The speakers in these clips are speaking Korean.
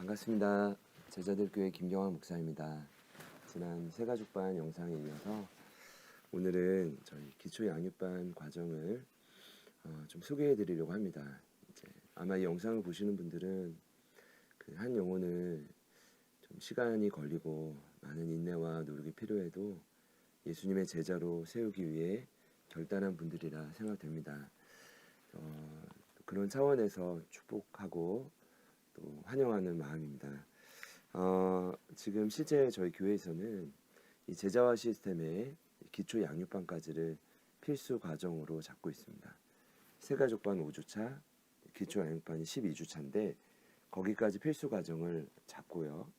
반갑습니다. 제자들교회 김경환 목사입니다. 지난 새가족반 영상에 이어서 오늘은 저희 기초 양육반 과정을 좀 소개해 드리려고 합니다. 이제 아마 이 영상을 보시는 분들은 그 한 영혼을 좀 시간이 걸리고 많은 인내와 노력이 필요해도 예수님의 제자로 세우기 위해 결단한 분들이라 생각됩니다. 그런 차원에서 축복하고 또 환영하는 마음입니다. 지금 실제 저희 교회에서는 이 제자화 시스템의 기초 양육반까지를 필수 과정으로 잡고 있습니다. 새가족반 5주차, 기초 양육반이 12주차인데 거기까지 필수 과정을 잡고요.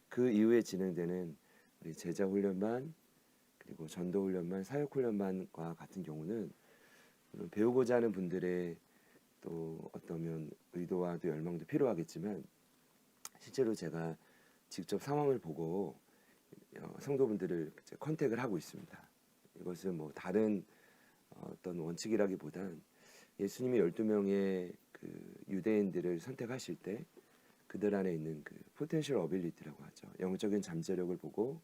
그 이후에 진행되는 우리 제자 훈련반, 그리고 전도 훈련반, 사역 훈련반과 같은 경우는 물론 배우고자 하는 분들의 또 어떠면 의도와 또 열망도 필요하겠지만 실제로 제가 직접 상황을 보고 성도분들을 컨택을 하고 있습니다. 이것은 뭐 다른 어떤 원칙이라기보단 예수님이 12명의 그 유대인들을 선택하실 때 그들 안에 있는 그 포텐셜 어빌리티라고 하죠. 영적인 잠재력을 보고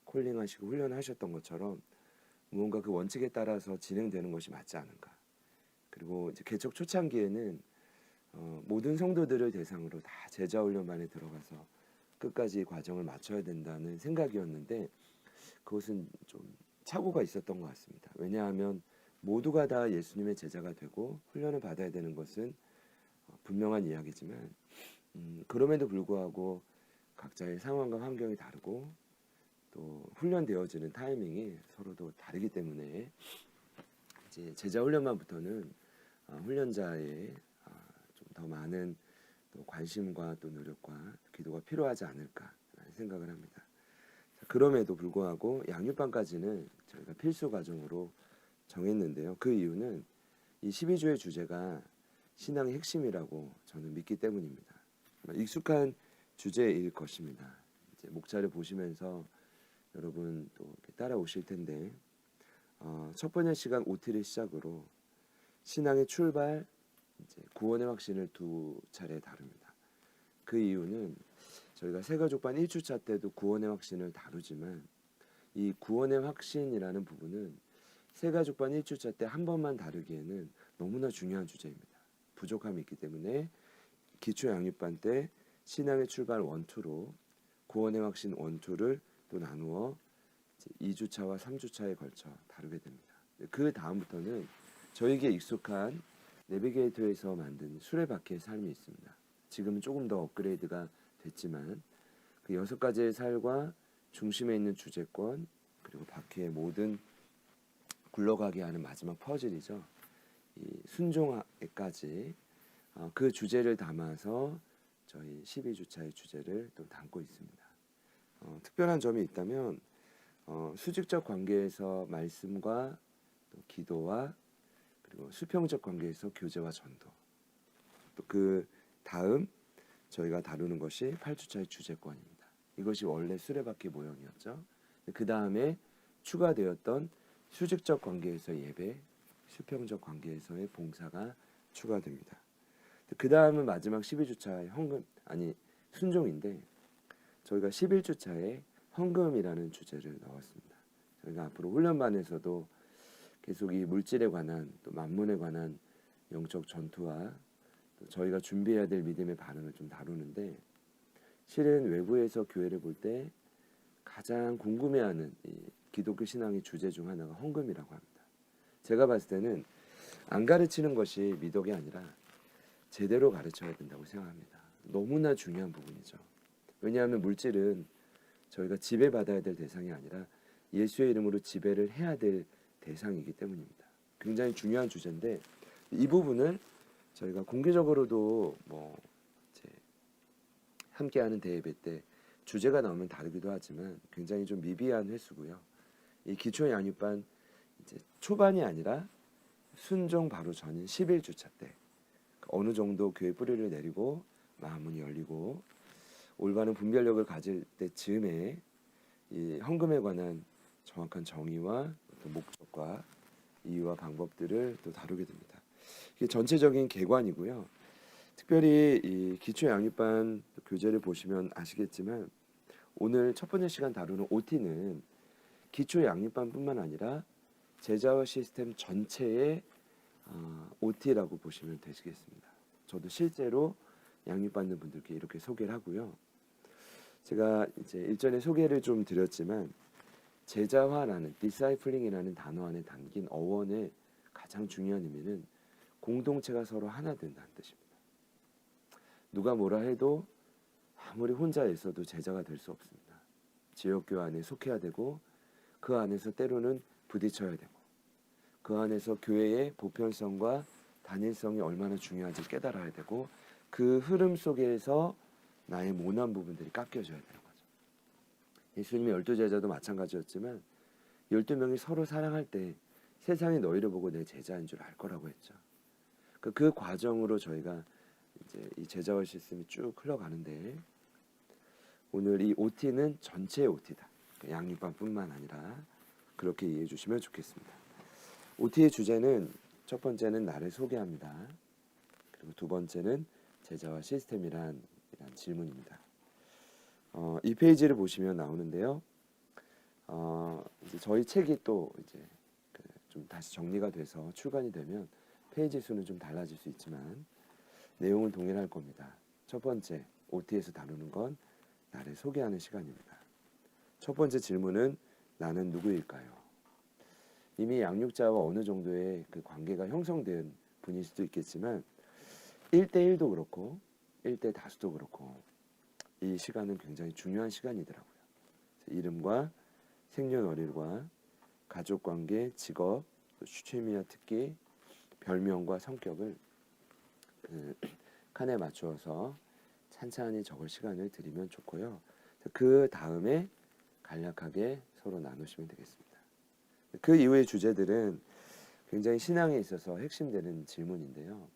콜링하시고 훈련하셨던 것처럼 무언가 그 원칙에 따라서 진행되는 것이 맞지 않은가. 그리고 이제 개척 초창기에는 모든 성도들을 대상으로 다 제자 훈련반에 들어가서 끝까지 과정을 마쳐야 된다는 생각이었는데 그것은 좀 착오가 있었던 것 같습니다. 왜냐하면 모두가 다 예수님의 제자가 되고 훈련을 받아야 되는 것은 분명한 이야기지만 그럼에도 불구하고 각자의 상황과 환경이 다르고 또 훈련되어지는 타이밍이 서로도 다르기 때문에 이제 제자 훈련반부터는 훈련자의 좀 더 많은 또 관심과 또 노력과 기도가 필요하지 않을까라는 생각을 합니다. 그럼에도 불구하고 양육반까지는 저희가 필수 과정으로 정했는데요. 그 이유는 이 12주의 주제가 신앙의 핵심이라고 저는 믿기 때문입니다. 익숙한 주제일 것입니다. 이제 목차를 보시면서 여러분 또 따라오실 텐데 첫 번째 시간 OT를 시작으로 신앙의 출발, 이제 구원의 확신을 두 차례 다룹니다. 그 이유는 저희가 새가족반 1주차 때도 구원의 확신을 다루지만 이 구원의 확신이라는 부분은 새가족반 1주차 때 한 번만 다루기에는 너무나 중요한 주제입니다. 부족함이 있기 때문에 기초 양육반 때 신앙의 출발 1, 2로 구원의 확신 1, 2를 또 나누어 2주차와 3주차에 걸쳐 다루게 됩니다. 그 다음부터는 저에게 익숙한 내비게이터에서 만든 수레바퀴의 삶이 있습니다. 지금은 조금 더 업그레이드가 됐지만 그 6가지의 살과 중심에 있는 주제권 그리고 바퀴의 모든 굴러가게 하는 마지막 퍼즐이죠. 이 순종에까지 그 주제를 담아서 저희 12주차의 주제를 또 담고 있습니다. 특별한 점이 있다면 수직적 관계에서 말씀과 또 기도와 그리고 수평적 관계에서 교제와 전도 또 그 다음 저희가 다루는 것이 8주차의 주제권입니다. 이것이 원래 수레바퀴 모형이었죠. 그 다음에 추가되었던 수직적 관계에서 예배, 수평적 관계에서의 봉사가 추가됩니다. 그 다음은 마지막 12주차의 순종인데 저희가 11주차에 헌금이라는 주제를 넣었습니다. 저희가 앞으로 훈련반에서도 계속 이 물질에 관한 또 만문에 관한 영적 전투와 또 저희가 준비해야 될 믿음의 반응을 좀 다루는데 실은 외부에서 교회를 볼 때 가장 궁금해하는 이 기독교 신앙의 주제 중 하나가 헌금이라고 합니다. 제가 봤을 때는 안 가르치는 것이 미덕이 아니라 제대로 가르쳐야 된다고 생각합니다. 너무나 중요한 부분이죠. 왜냐하면 물질은 저희가 지배받아야 될 대상이 아니라 예수의 이름으로 지배를 해야 될 대상이기 때문입니다. 굉장히 중요한 주제인데 이 부분을 저희가 공개적으로도 이제 함께하는 대예배 때 주제가 나오면 다르기도 하지만 굉장히 좀 미비한 횟수고요. 이 기초 양육반 이제 초반이 아니라 순종 바로 전인 11주차 때 어느 정도 교회 뿌리를 내리고 마음문이 열리고 올바른 분별력을 가질 때쯤에 이 헌금에 관한 정확한 정의와 또 목적과 이유와 방법들을 또 다루게 됩니다. 이게 전체적인 개관이고요. 특별히 이 기초 양육반 교재를 보시면 아시겠지만 오늘 첫 번째 시간 다루는 OT는 기초 양육반뿐만 아니라 제자화 시스템 전체의 OT라고 보시면 되시겠습니다. 저도 실제로 양육받는 분들께 이렇게 소개를 하고요. 제가 이제 일전에 소개를 좀 드렸지만 제자화라는 discipling이라는 단어 안에 담긴 어원의 가장 중요한 의미는 공동체가 서로 하나 된다는 뜻입니다. 누가 뭐라 해도 아무리 혼자 있어도 제자가 될 수 없습니다. 지역교회 안에 속해야 되고 그 안에서 때로는 부딪혀야 되고 그 안에서 교회의 보편성과 단일성이 얼마나 중요한지 깨달아야 되고 그 흐름 속에서 나의 모난 부분들이 깎여져야 되는 거죠. 예수님의 12제자도 마찬가지였지만 12명이 서로 사랑할 때 세상이 너희를 보고 내 제자인 줄 알 거라고 했죠. 그 과정으로 저희가 이제 이 제자화 시스템이 쭉 흘러가는데 오늘 이 OT는 전체의 OT다. 양육반뿐만 아니라 그렇게 이해해 주시면 좋겠습니다. OT의 주제는 첫 번째는 나를 소개합니다. 그리고 두 번째는 제자화 시스템이란 질문입니다. 이 페이지를 보시면 나오는데요. 이제 저희 책이 또 이제 좀 다시 정리가 돼서 출간이 되면 페이지 수는 좀 달라질 수 있지만 내용은 동일할 겁니다. 첫 번째, OT에서 다루는 건 나를 소개하는 시간입니다. 첫 번째 질문은 나는 누구일까요? 이미 양육자와 어느 정도의 그 관계가 형성된 분일 수도 있겠지만 1대1도 그렇고 1대 다수도 그렇고 이 시간은 굉장히 중요한 시간이더라고요. 이름과 생년월일과 가족관계, 직업, 취미와 특기, 별명과 성격을 칸에 맞추어서 찬찬히 적을 시간을 드리면 좋고요. 그 다음에 간략하게 서로 나누시면 되겠습니다. 그 이후의 주제들은 굉장히 신앙에 있어서 핵심되는 질문인데요.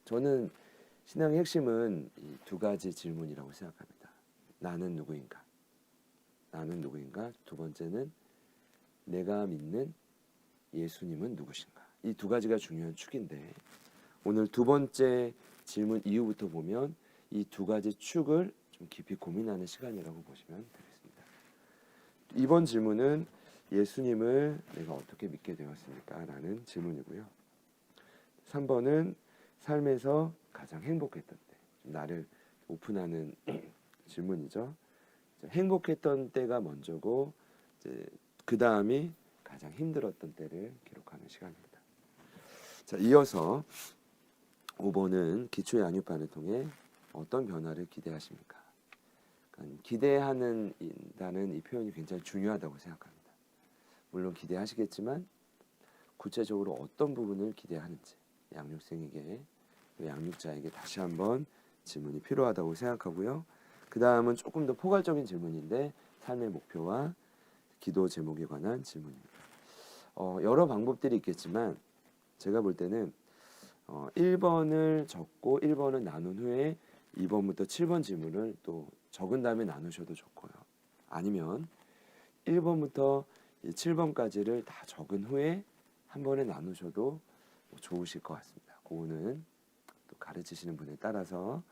저는 신앙의 핵심은 이 두 가지 질문이라고 생각합니다. 나는 누구인가? 나는 누구인가? 두 번째는 내가 믿는 예수님은 누구신가? 이 두 가지가 중요한 축인데 오늘 두 번째 질문 이후부터 보면 이 두 가지 축을 좀 깊이 고민하는 시간이라고 보시면 되겠습니다. 이번 질문은 예수님을 내가 어떻게 믿게 되었습니까? 라는 질문이고요. 3번은 삶에서 가장 행복했던 때, 나를 오픈하는 질문이죠. 행복했던 때가 먼저고 그 다음이 가장 힘들었던 때를 기록하는 시간입니다. 자, 이어서 5번은 기초 양육반을 통해 어떤 변화를 기대하십니까? 그러니까 기대하는 이 표현이 굉장히 중요하다고 생각합니다. 물론 기대하시겠지만 구체적으로 어떤 부분을 기대하는지 양육생에게 양육자에게 다시 한번 질문이 필요하다고 생각하고요. 그 다음은 조금 더 포괄적인 질문인데 삶의 목표와 기도 제목에 관한 질문입니다. 여러 방법들이 있겠지만 제가 볼 때는 1번을 적고 1번을 나눈 후에 2번부터 7번 질문을 또 적은 다음에 나누셔도 좋고요. 아니면 1번부터 7번까지를 다 적은 후에 한 번에 나누셔도 좋으실 것 같습니다. 그거는 또 가르치시는 분에 따라서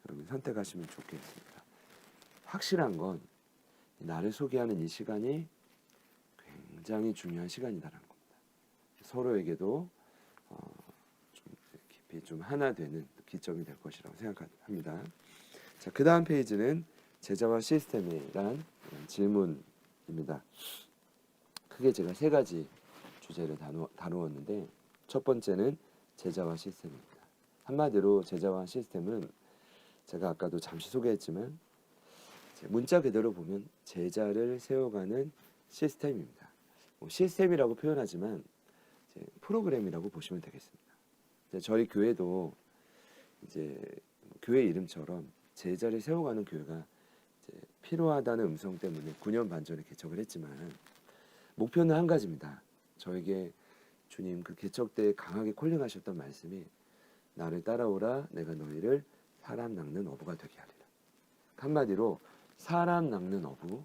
여러분 선택하시면 좋겠습니다. 확실한 건 나를 소개하는 이 시간이 굉장히 중요한 시간이다라는 겁니다. 서로에게도 좀 깊이 좀 하나 되는 기점이 될 것이라고 생각합니다. 자, 그 다음 페이지는 제자화 시스템이란 질문입니다. 크게 제가 세 가지 주제를 다루었는데 첫 번째는 제자화 시스템입니다. 한마디로 제자화 시스템은 제가 아까도 잠시 소개했지만 문자 그대로 보면 제자를 세워가는 시스템입니다. 시스템이라고 표현하지만 프로그램이라고 보시면 되겠습니다. 저희 교회도 이제 교회 이름처럼 제자를 세워가는 교회가 필요하다는 음성 때문에 9년 반 전에 개척을 했지만 목표는 한 가지입니다. 저에게 주님 그 개척 때 강하게 콜링하셨던 말씀이 나를 따라오라 내가 너희를 사람 낚는 어부가 되게 하리라. 한마디로 사람 낚는 어부,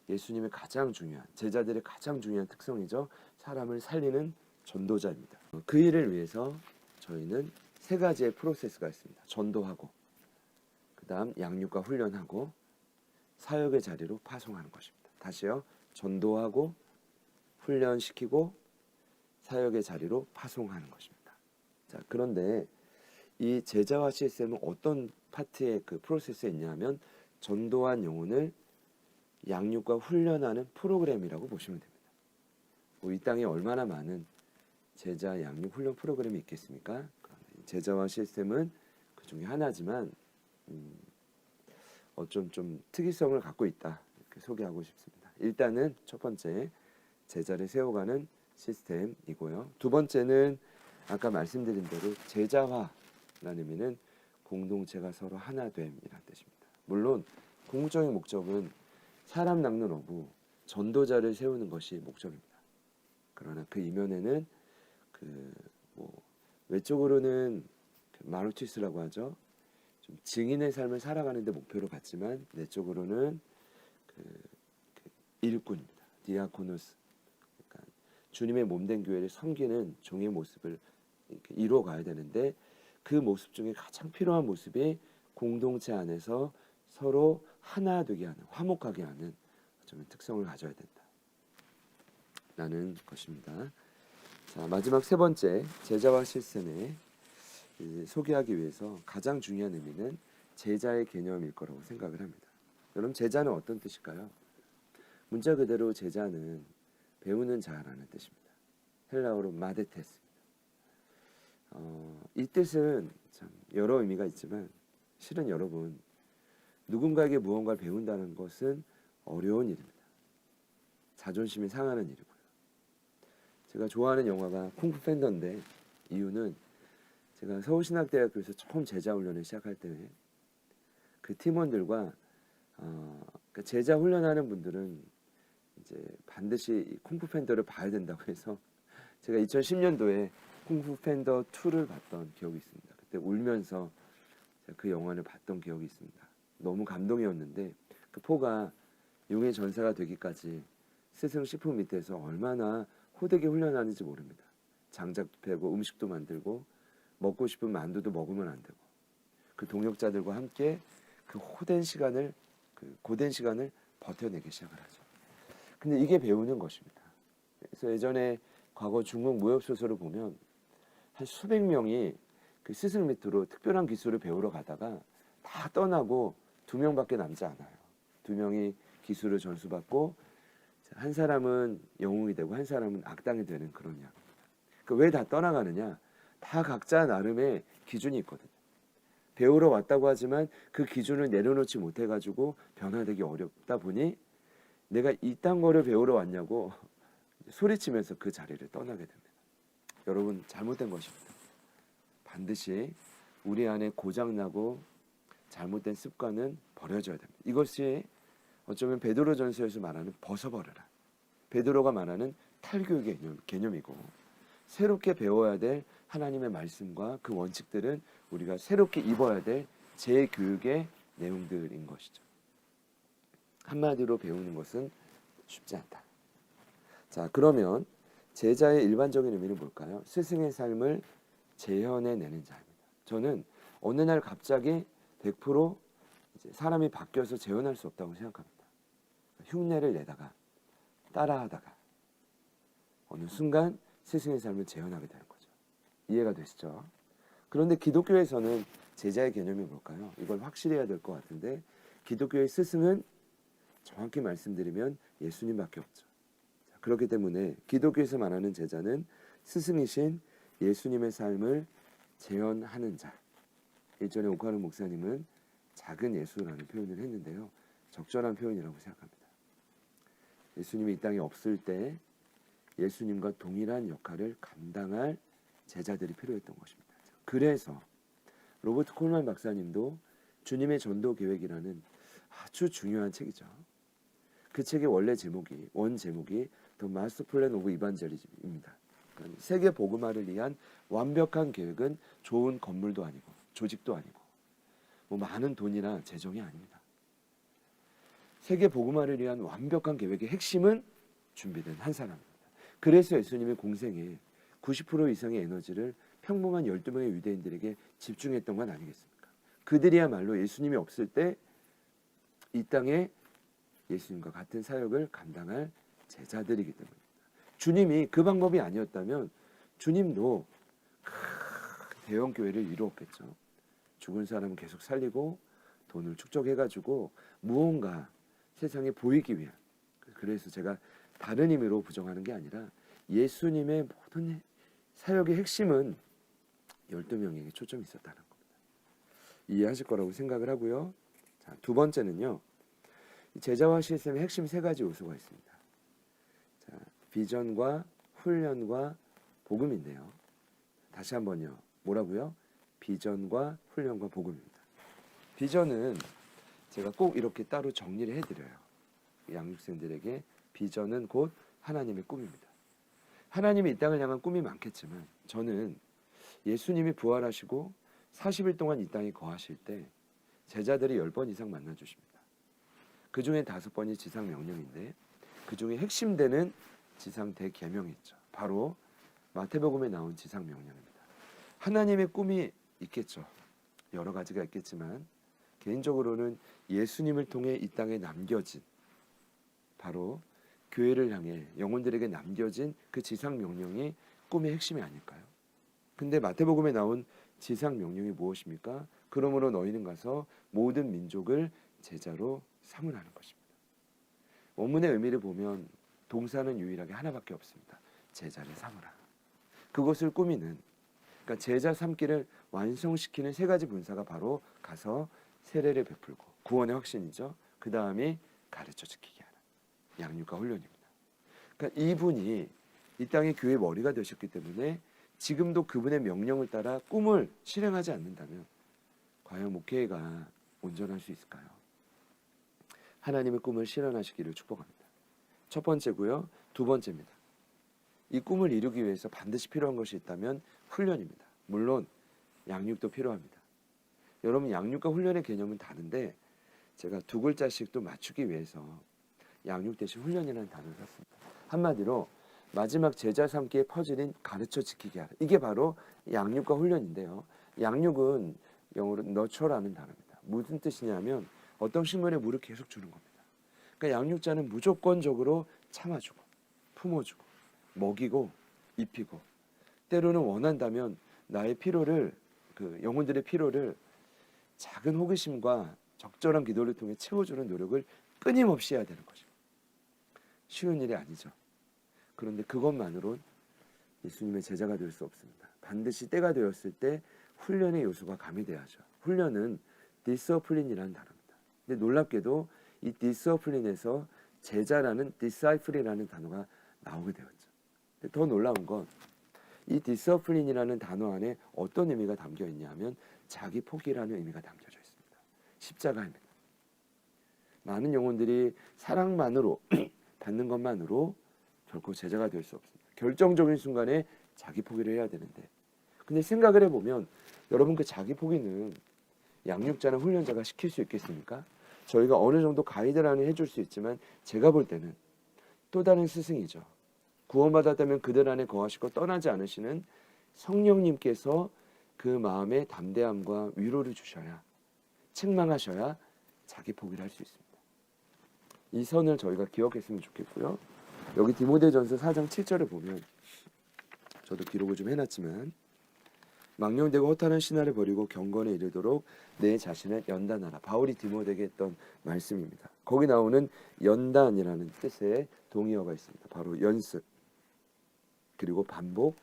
예수님의 가장 중요한 제자들의 가장 중요한 특성이죠. 사람을 살리는 전도자입니다. 그 일을 위해서 저희는 세 가지의 프로세스가 있습니다. 전도하고, 그 다음 양육과 훈련하고, 사역의 자리로 파송하는 것입니다. 다시요. 전도하고, 훈련시키고, 사역의 자리로 파송하는 것입니다. 자, 그런데 이 제자화 시스템은 어떤 파트의 그 프로세스에 있냐면 전도한 영혼을 양육과 훈련하는 프로그램이라고 보시면 됩니다. 이 땅에 얼마나 많은 제자 양육 훈련 프로그램이 있겠습니까? 제자화 시스템은 그 중에 하나지만 좀 특이성을 갖고 있다, 이렇게 소개하고 싶습니다. 일단은 첫 번째, 제자를 세워가는 시스템이고요. 두 번째는 아까 말씀드린 대로 제자화라는 의미는 공동체가 서로 하나 됨이라는 뜻입니다. 물론 궁극적인 목적은 사람 낚는 어부, 전도자를 세우는 것이 목적입니다. 그러나 그 이면에는 외적으로는 마르티스라고 하죠. 좀 증인의 삶을 살아가는 데 목표로 갖지만 내적으로는 일꾼입니다. 디아코노스. 그러니까 주님의 몸된 교회를 섬기는 종의 모습을 이렇게 이루어가야 되는데 그 모습 중에 가장 필요한 모습이 공동체 안에서 서로 하나 되게 하는, 화목하게 하는 좀 특성을 가져야 된다라는 것입니다. 자, 마지막 세 번째, 제자화 시스템에 소개하기 위해서 가장 중요한 의미는 제자의 개념일 거라고 생각을 합니다. 여러분, 제자는 어떤 뜻일까요? 문자 그대로 제자는 배우는 자라는 뜻입니다. 헬라어로 마데테스입니다. 이 뜻은 참 여러 의미가 있지만 실은 여러분, 누군가에게 무언가를 배운다는 것은 어려운 일입니다. 자존심이 상하는 일이고요. 제가 좋아하는 영화가 쿵푸 팬더인데 이유는 제가 서울신학대학교에서 처음 제자 훈련을 시작할 때 그 팀원들과 그러니까 제자 훈련하는 분들은 이제 반드시 이 쿵푸 팬더를 봐야 된다고 해서 제가 2010년도에 쿵푸 팬더 2를 봤던 기억이 있습니다. 그때 울면서 그 영화를 봤던 기억이 있습니다. 너무 감동이었는데 그 포가 용의 전사가 되기까지 스승 시프 밑에서 얼마나 호되게 훈련하는지 모릅니다. 장작도 패고 음식도 만들고 먹고 싶은 만두도 먹으면 안 되고 그 동역자들과 함께 그 고된 시간을 버텨내기 시작을 하죠. 근데 이게 배우는 것입니다. 그래서 예전에 과거 중국 무협 소설을 보면 한 수백 명이 그 스승 밑으로 특별한 기술을 배우러 가다가 다 떠나고 2명밖에 남지 않아요. 2명이 기술을 전수받고 한 사람은 영웅이 되고 한 사람은 악당이 되는 그런 이야기입니다. 왜 다 떠나가느냐? 다 각자 나름의 기준이 있거든요. 배우러 왔다고 하지만 그 기준을 내려놓지 못해가지고 변화되기 어렵다 보니 내가 이딴 거를 배우러 왔냐고 소리치면서 그 자리를 떠나게 됩니다. 여러분, 잘못된 것입니다. 반드시 우리 안에 고장나고 잘못된 습관은 버려져야 됩니다. 이것이 어쩌면 베드로전서에서 말하는 벗어버려라, 베드로가 말하는 탈교육의 개념이고 새롭게 배워야 될 하나님의 말씀과 그 원칙들은 우리가 새롭게 입어야 될 재교육의 내용들인 것이죠. 한마디로 배우는 것은 쉽지 않다. 자, 그러면 제자의 일반적인 의미는 뭘까요? 스승의 삶을 재현해내는 자입니다. 저는 어느 날 갑자기 100% 이제 사람이 바뀌어서 재현할 수 없다고 생각합니다. 흉내를 내다가 따라하다가 어느 순간 스승의 삶을 재현하게 되는 거죠. 이해가 되시죠? 그런데 기독교에서는 제자의 개념이 뭘까요? 이걸 확실히 해야 될 것 같은데 기독교의 스승은 정확히 말씀드리면 예수님밖에 없죠. 그렇기 때문에 기독교에서 말하는 제자는 스승이신 예수님의 삶을 재현하는 자. 일전에 오카노 목사님은 작은 예수라는 표현을 했는데요. 적절한 표현이라고 생각합니다. 예수님이 이 땅에 없을 때 예수님과 동일한 역할을 감당할 제자들이 필요했던 것입니다. 그래서 로버트 콜만 박사님도 주님의 전도 계획이라는 아주 중요한 책이죠. 그 책의 원 제목이 The Master Plan of Evangelism입니다. 그러니까 세계 복음화를 위한 완벽한 계획은 좋은 건물도 아니고 조직도 아니고 많은 돈이나 재정이 아닙니다. 세계 복음화를 위한 완벽한 계획의 핵심은 준비된 한 사람입니다. 그래서 예수님의 공생에 90% 이상의 에너지를 평범한 12명의 유대인들에게 집중했던 건 아니겠습니까? 그들이야말로 예수님이 없을 때 이 땅에 예수님과 같은 사역을 감당할 제자들이기 때문입니다. 주님이 그 방법이 아니었다면 주님도 큰 대형 교회를 이루었겠죠. 죽은 사람은 계속 살리고 돈을 축적해가지고 무언가 세상에 보이기 위한, 그래서 제가 다른 의미로 부정하는 게 아니라 예수님의 모든 사역의 핵심은 12명에게 초점이 있었다는 겁니다. 이해하실 거라고 생각을 하고요. 자, 두 번째는요. 제자화 시스템의 핵심 세 가지 요소가 있습니다. 자, 비전과 훈련과 복음인데요. 다시 한번요. 뭐라고요? 비전과 훈련과 복음입니다. 비전은 제가 꼭 이렇게 따로 정리를 해드려요. 양육생들에게 비전은 곧 하나님의 꿈입니다. 하나님이 이 땅을 향한 꿈이 많겠지만 저는 예수님이 부활하시고 40일 동안 이 땅에 거하실 때 제자들이 10번 이상 만나주십니다. 그 중에 5번이 지상 명령인데 그 중에 핵심되는 지상 대계명이 있죠. 바로 마태복음에 나온 지상 명령입니다. 하나님의 꿈이 있겠죠. 여러 가지가 있겠지만 개인적으로는 예수님을 통해 이 땅에 남겨진, 바로 교회를 향해 영혼들에게 남겨진 그 지상 명령이 꿈의 핵심이 아닐까요? 근데 마태복음에 나온 지상 명령이 무엇입니까? 그러므로 너희는 가서 모든 민족을 제자로 삼으라는 것입니다. 원문의 의미를 보면 동사는 유일하게 하나밖에 없습니다. 제자를 삼으라. 그것을 꾸미는, 그러니까 제자 삼기를 완성시키는 세 가지 분사가 바로 가서 세례를 베풀고 구원의 확신이죠. 그 다음이 가르쳐 지키게 하는 양육과 훈련입니다. 그러니까 이분이 이 땅의 교회의 머리가 되셨기 때문에 지금도 그분의 명령을 따라 꿈을 실행하지 않는다면 과연 목회가 온전할 수 있을까요? 하나님의 꿈을 실현하시기를 축복합니다. 첫 번째고요. 두 번째입니다. 이 꿈을 이루기 위해서 반드시 필요한 것이 있다면 훈련입니다. 물론 양육도 필요합니다. 여러분, 양육과 훈련의 개념은 다른데 제가 두 글자씩 또 맞추기 위해서 양육 대신 훈련이라는 단어를 썼습니다. 한마디로 마지막 제자 삼기의 퍼즐인 가르쳐 지키게 하라. 이게 바로 양육과 훈련인데요. 양육은 영어로 nurture라는 단어입니다. 무슨 뜻이냐면 어떤 식물에 물을 계속 주는 겁니다. 그러니까 양육자는 무조건적으로 참아주고 품어주고 먹이고 입히고, 때로는 원한다면 나의 필요를, 그 영혼들의 필요를 작은 호기심과 적절한 기도를 통해 채워주는 노력을 끊임없이 해야 되는 것입니다. 쉬운 일이 아니죠. 그런데 그것만으론 예수님의 제자가 될 수 없습니다. 반드시 때가 되었을 때 훈련의 요소가 가미돼야죠. 훈련은 디서플린이라는 단어입니다. 근데 놀랍게도 이 디서플린에서 제자라는 디사이플이라는 단어가 나오게 되었죠. 근데 더 놀라운 건 이 디서플린이라는 단어 안에 어떤 의미가 담겨 있냐 하면 자기 포기라는 의미가 담겨져 있습니다. 십자가입니다. 많은 영혼들이 사랑만으로 받는 것만으로 결코 제자가 될 수 없습니다. 결정적인 순간에 자기 포기를 해야 되는데, 근데 생각을 해보면 여러분, 그 자기 포기는 양육자나 훈련자가 시킬 수 있겠습니까? 저희가 어느 정도 가이드라인을 해줄 수 있지만 제가 볼 때는 또 다른 스승이죠. 구원받았다면 그들 안에 거하시고 떠나지 않으시는 성령님께서 그 마음에 담대함과 위로를 주셔야, 책망하셔야 자기 포기를 할 수 있습니다. 이 선을 저희가 기억했으면 좋겠고요. 여기 디모데전서 4장 7절에 보면, 저도 기록을 좀 해놨지만, 망령되고 허탄한 신화를 버리고 경건에 이르도록 내 자신을 연단하라. 바울이 디모데에게 했던 말씀입니다. 거기 나오는 연단이라는 뜻의 동의어가 있습니다. 바로 연습, 그리고 반복,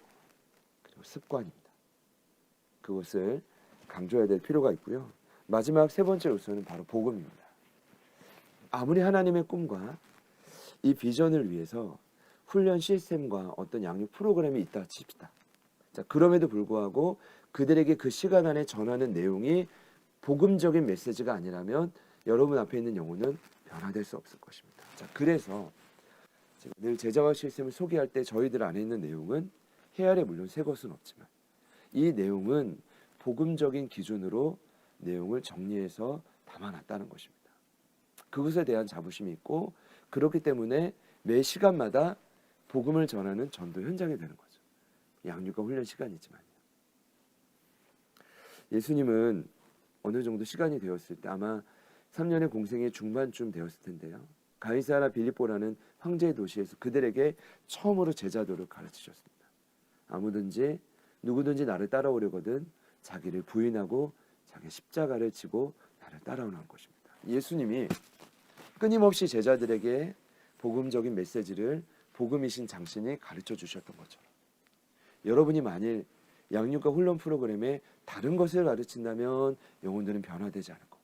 그리고 습관입니다. 그것을 강조해야 될 필요가 있고요. 마지막 세 번째 요소는 바로 복음입니다. 아무리 하나님의 꿈과 이 비전을 위해서 훈련 시스템과 어떤 양육 프로그램이 있다 칩시다. 자, 그럼에도 불구하고 그들에게 그 시간 안에 전하는 내용이 복음적인 메시지가 아니라면 여러분 앞에 있는 영혼은 변화될 수 없을 것입니다. 자, 그래서 제가 늘 제자화 시스템을 소개할 때 저희들 안에 있는 내용은 헤아려 물론 새 것은 없지만 이 내용은 복음적인 기준으로 내용을 정리해서 담아놨다는 것입니다. 그것에 대한 자부심이 있고, 그렇기 때문에 매 시간마다 복음을 전하는 전도 현장이 되는 거죠. 양육과 훈련 시간이지만요. 예수님은 어느 정도 시간이 되었을 때 아마 3년의 공생의 중반쯤 되었을 텐데요. 가이사라 빌립보라는 황제의 도시에서 그들에게 처음으로 제자도를 가르치셨습니다. 아무든지 누구든지 나를 따라오려거든 자기를 부인하고 자기 십자가를 지고 나를 따라오는 것입니다. 예수님이 끊임없이 제자들에게 복음적인 메시지를 복음이신 장신이 가르쳐 주셨던 것처럼 여러분이 만일 양육과 훈련 프로그램에 다른 것을 가르친다면 영혼들은 변화되지 않을 거고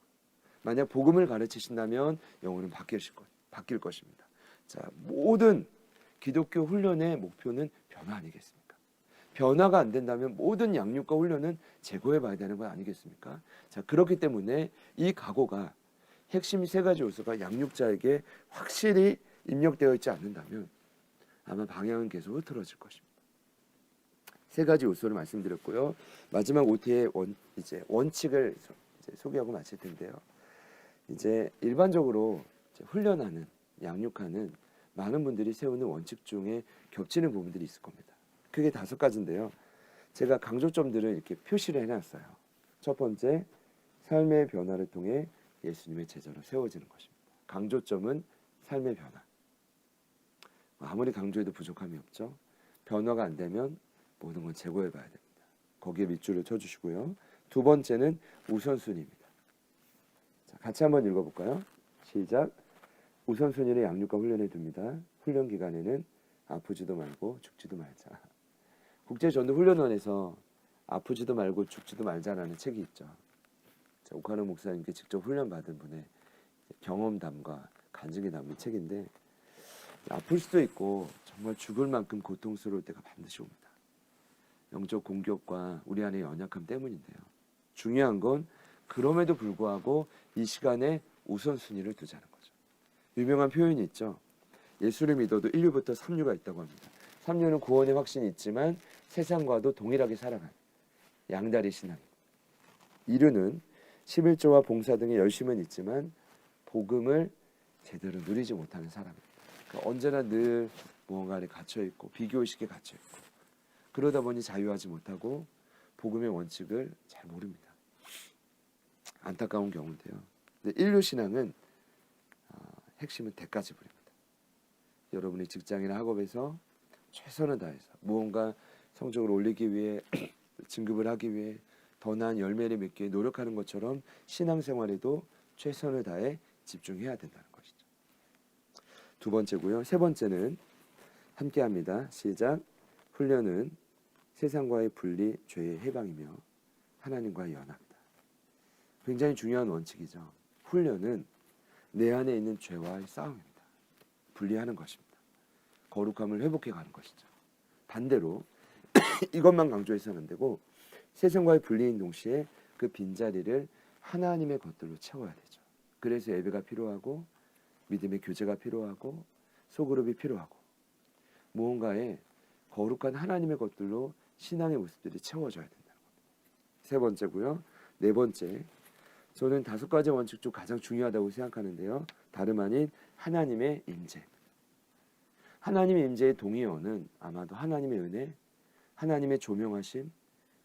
만약 복음을 가르치신다면 영혼은 바뀔 것입니다. 자, 모든 기독교 훈련의 목표는 변화 아니겠습니까? 변화가 안 된다면 모든 양육과 훈련은 재고해 봐야 되는 거 아니겠습니까? 자, 그렇기 때문에 이 각오가 핵심 세 가지 요소가 양육자에게 확실히 입력되어 있지 않는다면 아마 방향은 계속 흐트러질 것입니다. 세 가지 요소를 말씀드렸고요. 마지막 OT의 원칙을 소개하고 마칠 텐데요. 이제 일반적으로 훈련하는, 양육하는 많은 분들이 세우는 원칙 중에 겹치는 부분들이 있을 겁니다. 크게 5가지인데요. 제가 강조점들을 이렇게 표시를 해놨어요. 첫 번째, 삶의 변화를 통해 예수님의 제자로 세워지는 것입니다. 강조점은 삶의 변화. 아무리 강조해도 부족함이 없죠. 변화가 안 되면 모든 건 재고해 봐야 됩니다. 거기에 밑줄을 쳐주시고요. 두 번째는 우선순위입니다. 자, 같이 한번 읽어볼까요? 시작. 우선순위를 양육과 훈련에 둡니다. 훈련 기간에는 아프지도 말고 죽지도 말자. 국제전도훈련원에서 아프지도 말고 죽지도 말자라는 책이 있죠. 자, 오카노 목사님께 직접 훈련받은 분의 경험담과 간증이 담긴 책인데 아플 수도 있고 정말 죽을 만큼 고통스러울 때가 반드시 옵니다. 영적 공격과 우리 안의 연약함 때문인데요. 중요한 건 그럼에도 불구하고 이 시간에 우선순위를 두자는 거죠. 유명한 표현이 있죠. 예수를 믿어도 인류부터 삼류가 있다고 합니다. 삼류는 구원의 확신이 있지만 세상과도 동일하게 살아가는 양다리 신앙입니다. 이류는 11조와 봉사 등의 열심은 있지만 복음을 제대로 누리지 못하는 사람입니다. 그러니까 언제나 늘 무언가에 갇혀있고 비교의식에 갇혀있고 그러다 보니 자유하지 못하고 복음의 원칙을 잘 모릅니다. 안타까운 경우인데요. 근데 인류 신앙은 핵심은 대가지불입니다. 여러분이 직장이나 학업에서 최선을 다해서 무언가 성적을 올리기 위해 진급을 하기 위해 더 나은 열매를 맺기 위해 노력하는 것처럼 신앙생활에도 최선을 다해 집중해야 된다는 것이죠. 두 번째고요. 세 번째는 함께합니다. 시작. 훈련은 세상과의 분리, 죄의 해방이며 하나님과의 연합이다. 굉장히 중요한 원칙이죠. 훈련은 내 안에 있는 죄와의 싸움입니다. 분리하는 것입니다. 거룩함을 회복해 가는 것이죠. 반대로 이것만 강조해서는 안 되고 세상과의 분리인 동시에 그 빈자리를 하나님의 것들로 채워야 되죠. 그래서 예배가 필요하고 믿음의 교제가 필요하고 소그룹이 필요하고 무언가에 거룩한 하나님의 것들로 신앙의 모습들이 채워져야 된다는 겁니다. 세 번째고요. 네 번째, 저는 5가지 원칙 중 가장 중요하다고 생각하는데요. 다름 아닌 하나님의 임재. 하나님의 임재의 동의어는 아마도 하나님의 은혜, 하나님의 조명하심,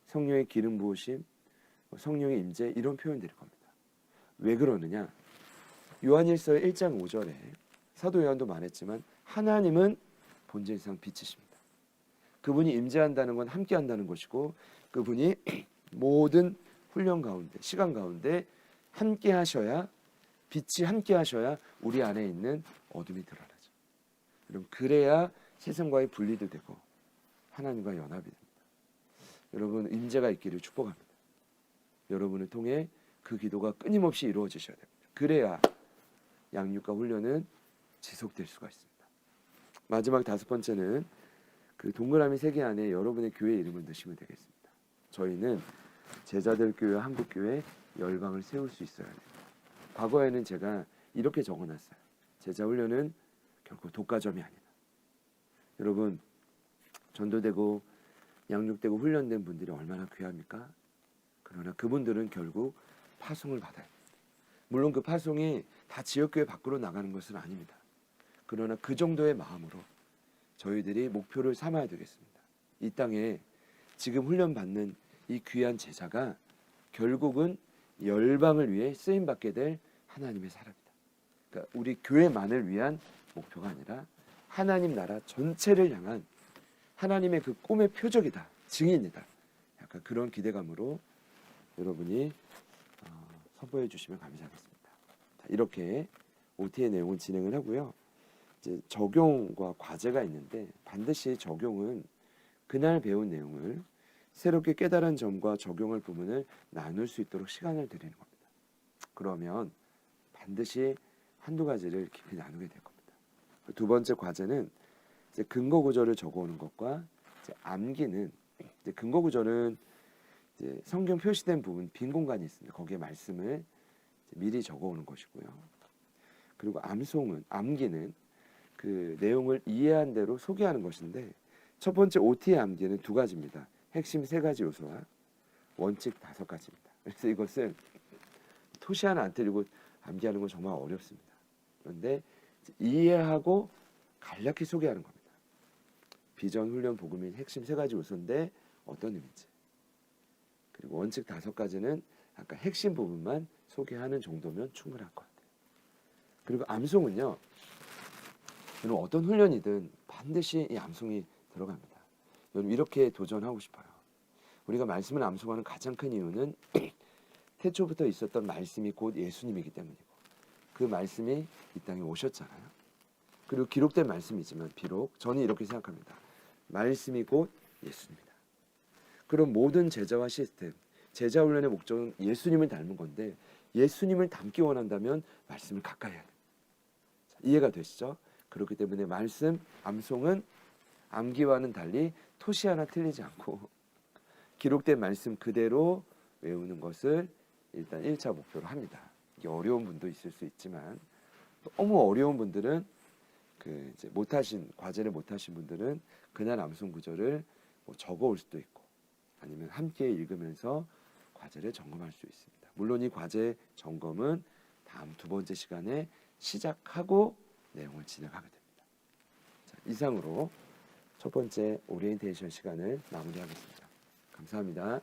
성령의 기름 부으심, 성령의 임재 이런 표현들일 겁니다. 왜 그러느냐? 요한일서 1장 5절에 사도 요한도 말했지만 하나님은 본질상 빛이십니다. 그분이 임재한다는 건 함께한다는 것이고 그분이 모든 훈련 가운데 시간 가운데 함께하셔야 빛이 함께하셔야 우리 안에 있는 어둠이 드러나죠. 여러분 그래야 세상과의 분리도 되고 하나님과 연합이 됩니다. 여러분 임재가 있기를 축복합니다. 여러분을 통해 그 기도가 끊임없이 이루어지셔야 됩니다. 그래야 양육과 훈련은 지속될 수가 있습니다. 마지막 5번째는 그 동그라미 3개 안에 여러분의 교회 이름을 넣으시면 되겠습니다. 저희는 제자들 교회 한국교회 열방을 세울 수 있어야 됩니다. 과거에는 제가 이렇게 적어놨어요. 제자 훈련은 결코 독과점이 아니다. 여러분 전도되고 양육되고 훈련된 분들이 얼마나 귀합니까? 그러나 그분들은 결국 파송을 받아야 됩니다. 물론 그 파송이 다 지역교회 밖으로 나가는 것은 아닙니다. 그러나 그 정도의 마음으로 저희들이 목표를 삼아야 되겠습니다. 이 땅에 지금 훈련받는 이 귀한 제자가 결국은 열방을 위해 쓰임 받게 될 하나님의 사람이다. 그러니까 우리 교회만을 위한 목표가 아니라 하나님 나라 전체를 향한 하나님의 그 꿈의 표적이다, 증인이다. 약간 그런 기대감으로 여러분이 선포해 주시면 감사하겠습니다. 자, 이렇게 OT의 내용을 진행을 하고요. 이제 적용과 과제가 있는데 반드시 적용은 그날 배운 내용을 새롭게 깨달은 점과 적용할 부분을 나눌 수 있도록 시간을 드리는 겁니다. 그러면 반드시 한두 가지를 깊이 나누게 될 겁니다. 두 번째 과제는 이제 근거 구절을 적어오는 것과 이제 암기는 이제 근거 구절은 이제 성경 표시된 부분 빈 공간이 있습니다. 거기에 말씀을 미리 적어오는 것이고요. 그리고 암기는 그 내용을 이해한 대로 소개하는 것인데 첫 번째 OT의 암기는 두 가지입니다. 핵심 세 가지 요소와 원칙 5가지입니다. 그래서 이것은 토시 하나 안 틀리고 암기하는 건 정말 어렵습니다. 그런데 이해하고 간략히 소개하는 겁니다. 비전, 훈련, 복음인 핵심 세 가지 요소인데 어떤 의미인지. 그리고 원칙 5가지는 아까 핵심 부분만 소개하는 정도면 충분할 것 같아요. 그리고 암송은요. 여러분 어떤 훈련이든 반드시 이 암송이 들어갑니다. 여러분 이렇게 도전하고 싶어요. 우리가 말씀을 암송하는 가장 큰 이유는 태초부터 있었던 말씀이 곧 예수님이기 때문이고 그 말씀이 이 땅에 오셨잖아요. 그리고 기록된 말씀이지만 비록 저는 이렇게 생각합니다. 말씀이 곧 예수님이다. 그럼 모든 제자와 시스템, 제자 훈련의 목적은 예수님을 닮은 건데 예수님을 닮기 원한다면 말씀을 가까이 해야 돼요. 이해가 되시죠? 그렇기 때문에 말씀, 암송은 암기와는 달리 토시 하나 틀리지 않고 기록된 말씀 그대로 외우는 것을 일단 1차 목표로 합니다. 이게 어려운 분도 있을 수 있지만 너무 어려운 분들은 그 이제 과제를 못하신 분들은 그날 암송 구절을 뭐 적어올 수도 있고 아니면 함께 읽으면서 과제를 점검할 수 있습니다. 물론 이 과제 점검은 다음 두 번째 시간에 시작하고 내용을 진행하게 됩니다. 자, 이상으로 첫 번째 오리엔테이션 시간을 마무리하겠습니다. 감사합니다.